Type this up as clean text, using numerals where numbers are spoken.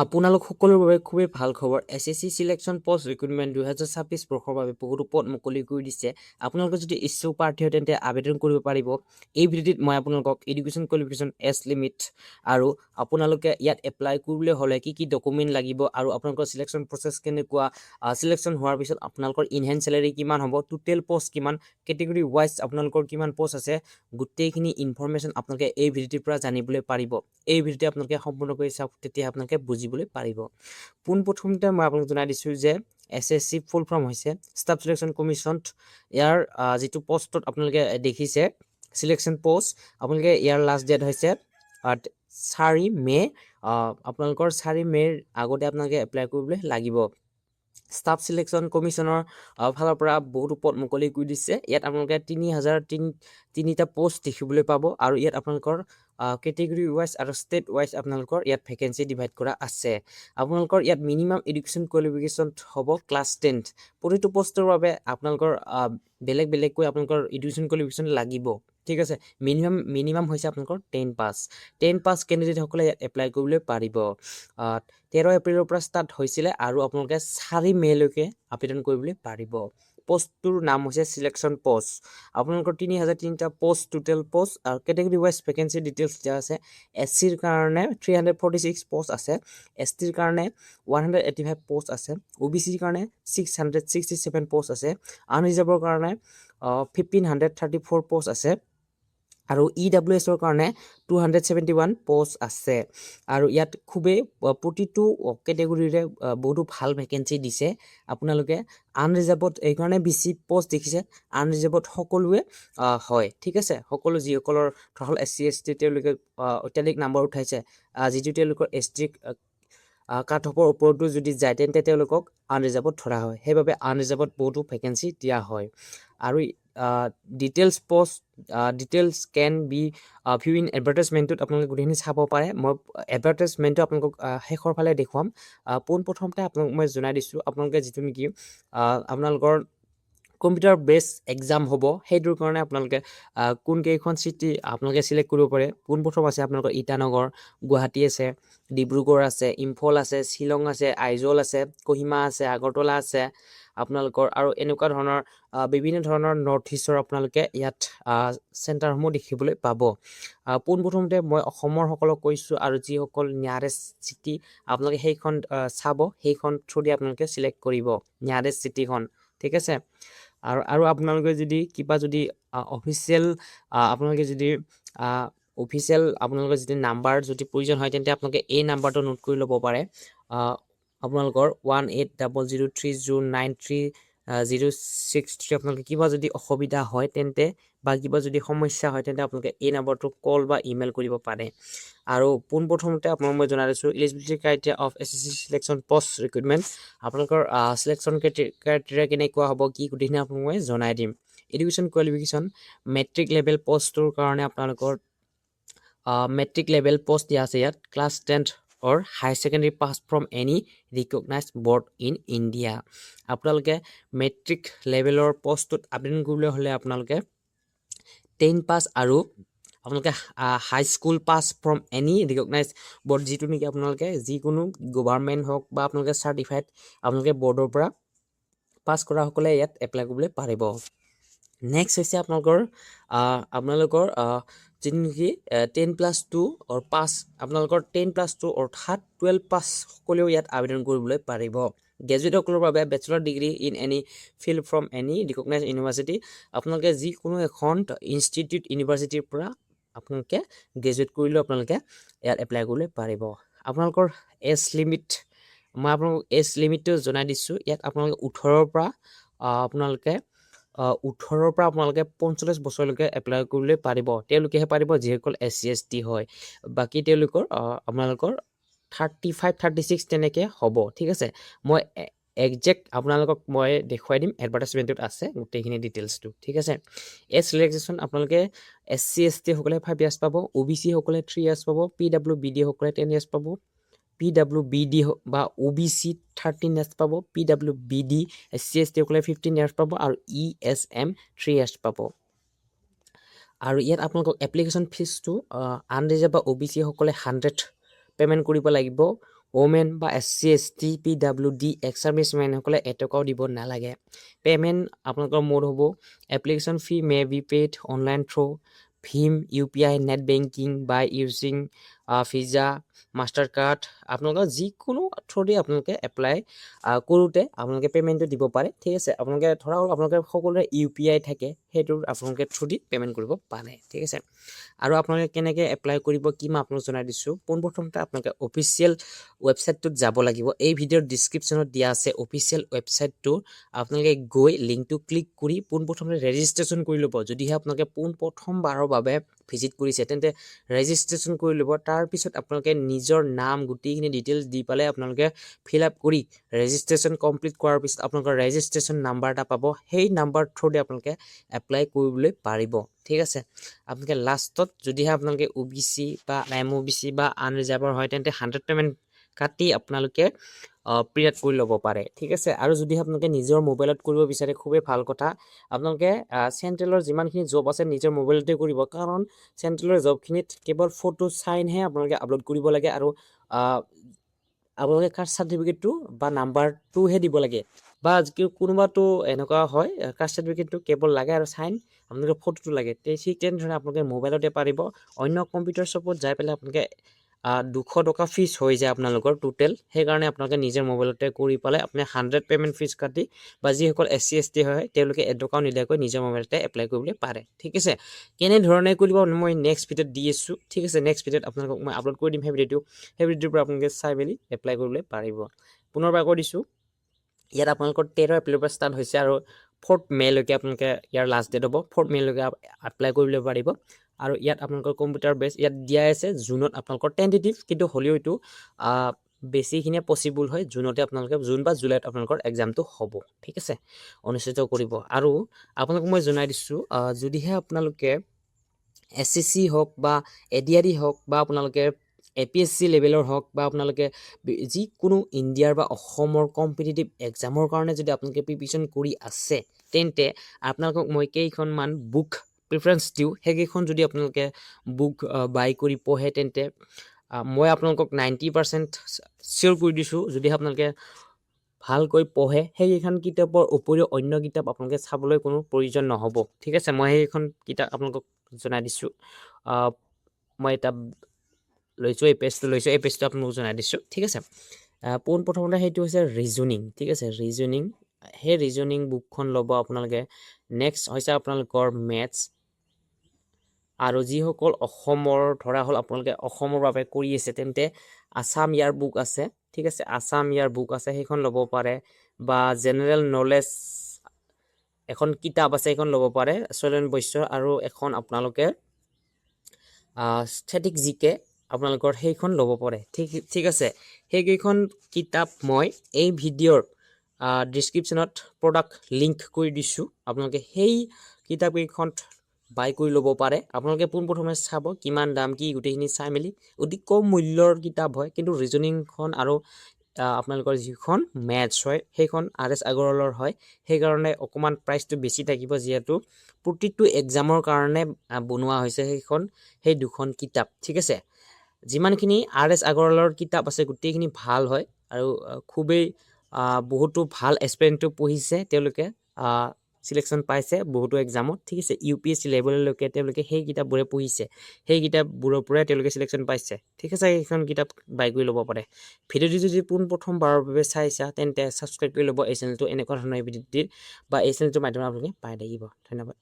আপোনালোক সকলোৰ বাবে খুবেই ভাল খবৰ। SSC চিলেকশ্যন পোষ্ট ৰিক্ৰুটমেণ্ট 2026 বৰ্ষৰ বাবে বহুতো পদ মুকলি কৰি দিছে। আপোনালোকে যদি ইচ্ছুক প্ৰাৰ্থী হয় তেন্তে আবেদন কৰিব পাৰিব। এই ভিডিঅ'টিত মই আপোনালোকক এডুকেশ্যন কোৱালিফিকেশ্যন এজ লিমিট আৰু আপোনালোকে ইয়াত এপ্লাই কৰিবলৈ হ'লে কি ডকুমেণ্ট লাগিব আৰু আপোনালোকৰ চিলেকশ্যন প্ৰচেছ কেনেকুৱা, চিলেকশ্যন হোৱাৰ পিছত আপোনালোকৰ ইনহেণ্ড চেলাৰী কিমান হ'ব, টোটেল পোষ্ট কিমান, কেটেগৰী ৱাইজ আপোনালোকৰ কিমান পোষ্ট আছে, গোটেইখিনি ইনফৰমেশ্যন আপোনালোকে এই ভিডিঅ'টিৰ পৰা জানিবলৈ পাৰিব। এই ভিডিঅ'টি আপোনালোকে সম্পূৰ্ণকৈ চাওক, তেতিয়া আপোনালোকে বুজিবলৈ পাৰিব। পোনপ্ৰথমতে মই আপোনালোক জনাই দিছোঁ যে SSC ফুল ফৰ্ম হৈছে ষ্টাফ চিলেকশ্যন কমিশ্যন। ইয়াৰ যিটো পষ্টত আপোনালোকে দেখিছে চিলেকশ্যন পোষ্ট, আপোনালোকে ইয়াৰ লাষ্ট ডেট হৈছে 4 মে'। আপোনালোকৰ 4 মে'ৰ আগতে আপোনালোকে এপ্লাই কৰিবলৈ লাগিব। ষ্টাফ চিলেকশ্যন কমিশ্যনৰ ফালৰ পৰা বহুতো পদ মুকলি কৰি দিছে। ইয়াত আপোনালোকে 3003টা পোষ্ট দেখিবলৈ পাব আৰু ইয়াত আপোনালোকৰ কেটেগৰী ৱাইজ আৰু ষ্টেট ৱাইজ আপোনালোকৰ ইয়াত ভেকেঞ্চি ডিভাইড কৰা আছে। আপোনালোকৰ ইয়াত মিনিমাম এডুকেশ্যন কোৱালিফিকেশ্যন হ'ব ক্লাছ 10। প্ৰতিটো পোষ্টৰ বাবে আপোনালোকৰ বেলেগ বেলেগকৈ আপোনালোকৰ এডুকেশ্যন কোৱালিফিকেশ্যন লাগিব। ঠিক আছে, মিনিমাম হৈছে আপোনালোকৰ 10 পাছ। 10 পাছ কেণ্ডিডেটসকলে ইয়াত এপ্লাই কৰিবলৈ পাৰিব। 13 এপ্ৰিলৰ পৰা ষ্টাৰ্ট হৈছিলে আৰু আপোনালোকে 4 মে'লৈকে আবেদন কৰিবলৈ পাৰিব। পোষ্টটোৰ নাম হৈছে চিলেকশ্যন পোষ্ট। আপোনালোকৰ 3003টা পোষ্ট, টোটেল পোষ্ট আৰু কেটেগৰী ৱাইজ ভেকেঞ্চি ডিটেইলছ দিয়া আছে। SCৰ কাৰণে 346 পোষ্ট আছে, STৰ কাৰণে 185 পোষ্ট আছে, OBCৰ কাৰণে 667 পোষ্ট আছে, আনৰিজাৰ্ভৰ কাৰণে 1534 পোষ্ট আছে আৰু EWSৰ কাৰণে 271 পোষ্ট আছে। আৰু ইয়াত খুবেই প্ৰতিটো কেটেগৰীৰে বহুতো ভাল ভেকেঞ্চি দিছে। আপোনালোকে আনৰিজাৰ্ভত এইকাৰণে বেছি পোষ্ট দেখিছে, আনৰিজাৰ্ভত সকলোৱে হয়। ঠিক আছে, সকলো যিসকলৰ ধৰা হ'ল SC ST তেওঁলোকে অত্যাধিক নম্বৰ উঠাইছে, যিটো তেওঁলোকৰ ST কাট অফৰ ওপৰতো যদি যায় তেন্তে তেওঁলোকক আনৰিজাৰ্ভত ধৰা হয়। সেইবাবে আনৰিজাৰ্ভত বহুতো ভেকেঞ্চি দিয়া হয়। আৰু details post details can be view in এডভাৰটাইজমেণ্টটোত আপোনালোকে গোটেইখিনি চাব পাৰে। মই এডভাৰটাইজমেণ্টটো আপোনালোকক শেষৰ ফালে দেখুৱাম। পোনপ্ৰথমতে আপোনালোক মই জনাই দিছোঁ, আপোনালোকে যিটো নেকি আপোনালোকৰ কম্পিউটাৰ বেছ এক্সাম হ'ব, সেইটোৰ কাৰণে আপোনালোকে কোনকেইখন চিটি আপোনালোকে চিলেক্ট কৰিব পাৰে। পোনপ্ৰথম আছে আপোনালোকৰ ইটানগৰ, গুৱাহাটী আছে, ডিব্ৰুগড় আছে, ইম্ফল আছে, শ্বিলং আছে, আইজল আছে, কহিমা আছে, আগৰতলা আছে আপোনালোকৰ, আৰু এনেকুৱা ধৰণৰ বিভিন্ন ধৰণৰ নৰ্থ ইষ্টৰ আপোনালোকে ইয়াত চেণ্টাৰসমূহ দেখিবলৈ পাব। পোনপ্ৰথমতে মই অসমৰ সকলক কৈছোঁ, আৰু যিসকল নিয়াৰেষ্ট চিটি আপোনালোকে সেইখন চাব, সেইখন থ্ৰু দি আপোনালোকে চিলেক্ট কৰিব নিয়াৰেষ্ট চিটিখন। ঠিক আছে, আৰু আপোনালোকে যদি কিবা যদি অফিচিয়েল আপোনালোকে যদি আপোনালোকৰ যদি নাম্বাৰ যদি প্ৰয়োজন হয় তেন্তে আপোনালোকে এই নাম্বাৰটো নোট কৰি ল'ব পাৰে। আপোনালোকৰ 180030933063। আপোনালোকে কিবা যদি অসুবিধা হয় তেন্তে বা কিবা যদি সমস্যা হয় তেন্তে আপোনালোকে এই নাম্বাৰটো কল বা ইমেইল কৰিব পাৰে। আৰু পোনপ্ৰথমতে আপোনাক মই জনাই দিছোঁ eligibility criteria of SSC selection post recruitment. আপোনালোকৰ চিলেকশ্যন ক্ৰাইটেৰিয়া কেনেকুৱা হ'ব, কি গোটেইখিনি আপোনাক মই জনাই দিম। এডুকেশ্যন কোৱালিফিকেশ্যন মেট্ৰিক লেভেল পোষ্টটোৰ কাৰণে আপোনালোকৰ মেট্ৰিক লেভেল পোষ্ট দিয়া আছে ইয়াত class 10 or higher secondary pass from any recognized board in India। আপোনালোকে মেট্ৰিক লেভেলৰ পোষ্টটোত আবেদন কৰিবলৈ হ'লে আপোনালোকে 10 পাছ আৰু আপোনালোকে high school pass from any recognise board, যিটো নেকি আপোনালোকে যিকোনো গভাৰ্ণমেণ্ট হওক বা আপোনালোকে চাৰ্টিফাইড আপোনালোকে বৰ্ডৰ পৰা পাছ কৰাসকলে ইয়াত এপ্লাই কৰিবলৈ পাৰিব। নেক্সট হৈছে আপোনালোকৰ যিটো নেকি 10+2 or পাছ, আপোনালোকৰ 10+2 অৰ্থাৎ 12 পাছ সকলেও ইয়াত আবেদন কৰিবলৈ পাৰিব। গ্ৰেজুৱেটসকলৰ বাবে bachelor degree in any field from any recognise university, আপোনালোকে যিকোনো এখন ইনষ্টিটিউট ইউনিভাৰ্চিটিৰ পৰা আপোনালোকে গ্ৰেজুৱেট কৰিলেও আপোনালোকে ইয়াত এপ্লাই কৰিবলৈ পাৰিব। আপোনালোকৰ এজ লিমিট, মই আপোনালোকক এজ লিমিটটো জনাই দিছোঁ। ইয়াত আপোনালোকে 18ৰ পৰা আপোনালোকে 45 বছৰলৈকে এপ্লাই কৰিবলৈ পাৰিব। তেওঁলোকেহে পাৰিব যিসকল SC ST হয়। বাকী তেওঁলোকৰ আপোনালোকৰ 35 36 তেনেকৈ হ'ব। ঠিক আছে, মই একজেক্ট আপোনালোকক মই দেখুৱাই দিম, এডভাৰটাইজমেণ্টত আছে গোটেইখিনি ডিটেইলছটো। ঠিক আছে, এজ ৰিলেক্সেশ্যন আপোনালোকে SC ST সকলে 5 years পাব, OBC সকলে 3 years পাব, PWBD সকলে 10 years পাব, PWBD বা OBC 13 years পাব, PWBD SC ST সকলে 15 years পাব আৰু ESM 3 years পাব। আৰু ইয়াত আপোনালোকক এপ্লিকেশ্যন ফিজটো আনৰিজাৰ্ভ বা OBC সকলে 100 পে'মেণ্ট কৰিব লাগিব, ওমেন বা SC ST PWD এক্স সাৰ্ভিচমেনসকলে এটকাও দিব নালাগে। পে'মেণ্ট আপোনালোকৰ মোড হ'ব application fee may be paid online through ভীম UPI net banking by using Visa Mastercard আপোনালোকৰ যিকোনো থ্ৰুদি আপোনালোকে এপ্লাই কৰোঁতে আপোনালোকে পে'মেণ্টটো দিব পাৰে ঠিক আছে। আপোনালোকে ধৰা হ'ল আপোনালোকে সকলোৰে UPI থাকে সেইটোৰ আপোনালোকে থ্ৰুদি পে'মেণ্ট কৰিব পাৰে ঠিক আছে। আৰু আপোনালোকে কেনেকৈ এপ্লাই কৰিব কি মই আপোনালোক জনাই দিছোঁ। পোনপ্ৰথমতে আপোনালোকে অফিচিয়েল ৱেবছাইটটোত যাব লাগিব। এই ভিডিঅ'ৰ ডিছক্ৰিপশ্যনত দিয়া আছে অফিচিয়েল ৱেবছাইটটো। আপোনালোকে গৈ লিংকটো ক্লিক কৰি পোনপ্ৰথমতে ৰেজিষ্ট্ৰেশ্যন কৰি ল'ব। যদিহে আপোনালোকে পোনপ্ৰথমবাৰৰ বাবে ভিজিট কৰিছে তেন্তে ৰেজিষ্ট্ৰেশ্যন কৰি ল'ব। তাৰপিছত আপোনালোকে নিজৰ নাম গোটেইখিনি ডিটেইলছ দি পেলাই আপোনালোকে ফিল আপ কৰি ৰেজিষ্ট্ৰেশ্যন কমপ্লিট কৰাৰ পিছত আপোনালোকৰ ৰেজিষ্ট্ৰেশ্যন নাম্বাৰ এটা পাব। সেই নাম্বাৰ থ্ৰুদি আপোনালোকে এপ্লাই কৰিবলৈ পাৰিব ঠিক আছে। আপোনালোকে লাষ্টত যদিহে আপোনালোকে OBC বা MOBC বা আনৰিজাৰ্ভৰ হয় তেন্তে 100 পে'মেণ্ট কাটি আপোনালোকে প্ৰিণ্ট কৰি ল'ব পাৰে ঠিক আছে। আৰু যদিহে আপোনালোকে নিজৰ মোবাইলত কৰিব বিচাৰে খুবেই ভাল কথা। আপোনালোকে চেণ্ট্ৰেলৰ যিমানখিনি জব আছে নিজৰ মোবাইলতে কৰিব, কাৰণ চেণ্ট্ৰেলৰ জবখিনিত কেৱল ফটো চাইনহে আপোনালোকে আপলোড কৰিব লাগে আৰু আপোনালোকে কাষ্ট চাৰ্টিফিকেটটো বা নাম্বাৰটোহে দিব লাগে। বা কোনোবাটো এনেকুৱা হয় কাষ্ট চাৰ্টিফিকেটটো কেৱল লাগে আৰু চাইন আপোনালোকে ফটোটো লাগে। ঠিক তেনেধৰণে আপোনালোকে মোবাইলতে পাৰিব। অন্য কম্পিউটাৰ শ্বপত যাই পেলাই আপোনালোকে 200 টকা ফিজ হৈ যায় আপোনালোকৰ টোটেল। সেইকাৰণে আপোনালোকে নিজৰ মোবাইলতে কৰি পেলাই আপুনি 100 পে'মেণ্ট ফিজ কাটি বা যিসকল SC ST হয় তেওঁলোকে এটকাও নিদিয়াকৈ নিজৰ মোবাইলতে এপ্লাই কৰিবলৈ পাৰে ঠিক আছে। কেনেধৰণে কৰিব মই নেক্সট ভিডিঅ'ত দি আছোঁ ঠিক আছে। নেক্সট ভিডিঅ'ত আপোনালোকক মই আপলোড কৰি দিম সেই ভিডিঅ'টোৰ পৰা আপোনালোকে চাই মেলি এপ্লাই কৰিবলৈ পাৰিব। পুনৰবাৰ কৈ দিছোঁ ইয়াত আপোনালোকৰ 13 এপ্ৰিলৰ পৰা ষ্টাৰ্ট হৈছে আৰু 4 মে'লৈকে আপোনালোকে ইয়াৰ লাষ্ট ডেট হ'ব। 4 মে'লৈকে এপ্লাই কৰিবলৈ পাৰিব। আৰু ইয়াত আপোনালোকৰ কম্পিউটাৰ বেছ ইয়াত দিয়া আছে জুনত আপোনালোকৰ টেণ্টেটিভ, কিন্তু হ'লেও এইটো বেছিখিনিয়ে পচিবল হয় জুনতে আপোনালোকে জুন বা জুলাইত আপোনালোকৰ এক্সামটো হ'ব ঠিক আছে, অনুষ্ঠিত কৰিব। আৰু আপোনালোকক মই জনাই দিছোঁ যদিহে আপোনালোকে SSC হওক বা ADRE হওক বা আপোনালোকে APSC লেভেলৰ হওক বা আপোনালোকে যিকোনো ইণ্ডিয়াৰ বা অসমৰ কম্পিটিটিভ এক্সামৰ কাৰণে যদি আপোনালোকে প্ৰিপেৰেশ্যন কৰি আছে তেন্তে আপোনালোকক মই কেইখনমান বুক প্ৰিফাৰেঞ্চ দিওঁ। সেইকেইখন যদি আপোনালোকে বুক বাই কৰি পঢ়ে তেন্তে মই আপোনালোকক 90% চিয়'ৰ কৰি দিছোঁ যদিহে আপোনালোকে ভালকৈ পঢ়ে সেইকেইখন কিতাপৰ উপৰিও অন্য কিতাপ আপোনালোকে চাবলৈ কোনো প্ৰয়োজন নহ'ব ঠিক আছে। মই সেইখন কিতাপ আপোনালোকক জনাই দিছোঁ। মই এটা লৈছোঁ এই পেজটো আপোনালোকক জনাই দিছোঁ ঠিক আছে। পোনপ্ৰথমতে সেইটো হৈছে ৰিজনিং ঠিক আছে। ৰিজনিং সেই ৰিজনিং বুকখন ল'ব আপোনালোকে। নেক্সট হৈছে আপোনালোকৰ মেথছ। আৰু যিসকল অসমৰ ধৰা হ'ল আপোনালোকে অসমৰ বাবে কৰি আছে তেন্তে আছাম ইয়াৰ বুক আছে ঠিক আছে। আছাম ইয়াৰ বুক আছে সেইখন ল'ব পাৰে। বা জেনেৰেল নলেজ এখন কিতাপ আছে সেইখন ল'ব পাৰে শৈলেন বৈশ্যৰ। আৰু এখন আপোনালোকে ষ্টেটিক জিকে আপোনালোকৰ সেইখন ল'ব পাৰে ঠিক আছে। সেইকেইখন কিতাপ মই এই ভিডিঅ'ৰ ডিছক্ৰিপশ্যনত প্ৰডাক্ট লিংক কৰি দিছোঁ। আপোনালোকে সেই কিতাপকেইখন বাই কৰি ল'ব পাৰে। আপোনালোকে পোনপ্ৰথমে চাব কিমান দাম কি গোটেইখিনি চাই মেলি অতি কম মূল্যৰ কিতাপ হয়, কিন্তু ৰিজনিংখন আৰু আপোনালোকৰ যিখন মেথছ হয় সেইখন RS আগৰৱালৰ হয়। সেইকাৰণে অকণমান প্ৰাইচটো বেছি থাকিব, যিহেতু প্ৰতিটো এক্সামৰ কাৰণে বনোৱা হৈছে সেই দুখন কিতাপ ঠিক আছে। যিমানখিনি RS আগৰৱালৰ কিতাপ আছে গোটেইখিনি ভাল হয় আৰু খুবেই বহুতো ভাল এক্সপেৰিয়েঞ্চটো পঢ়িছে তেওঁলোকে, চিলেকশ্যন পাইছে বহুতো এক্সামত ঠিক আছে। UPSC লেভেললৈকে তেওঁলোকে সেই কিতাপবোৰে পঢ়িছে, সেই কিতাপবোৰৰ পৰাই তেওঁলোকে চিলেকশ্যন পাইছে ঠিক আছে। সেইখন কিতাপ বাই কৰি ল'ব পাৰে। ভিডিঅ'টো যদি পোনপ্ৰথমবাৰৰ বাবে চাইছা তেন্তে ছাবস্ক্ৰাইব কৰি ল'ব এই চেনেলটো। এনেকুৱা ধৰণৰ ভিডিঅ' বা এই চেনেলটোৰ মাধ্যমে আপোনালোকে পাই থাকিব। ধন্যবাদ।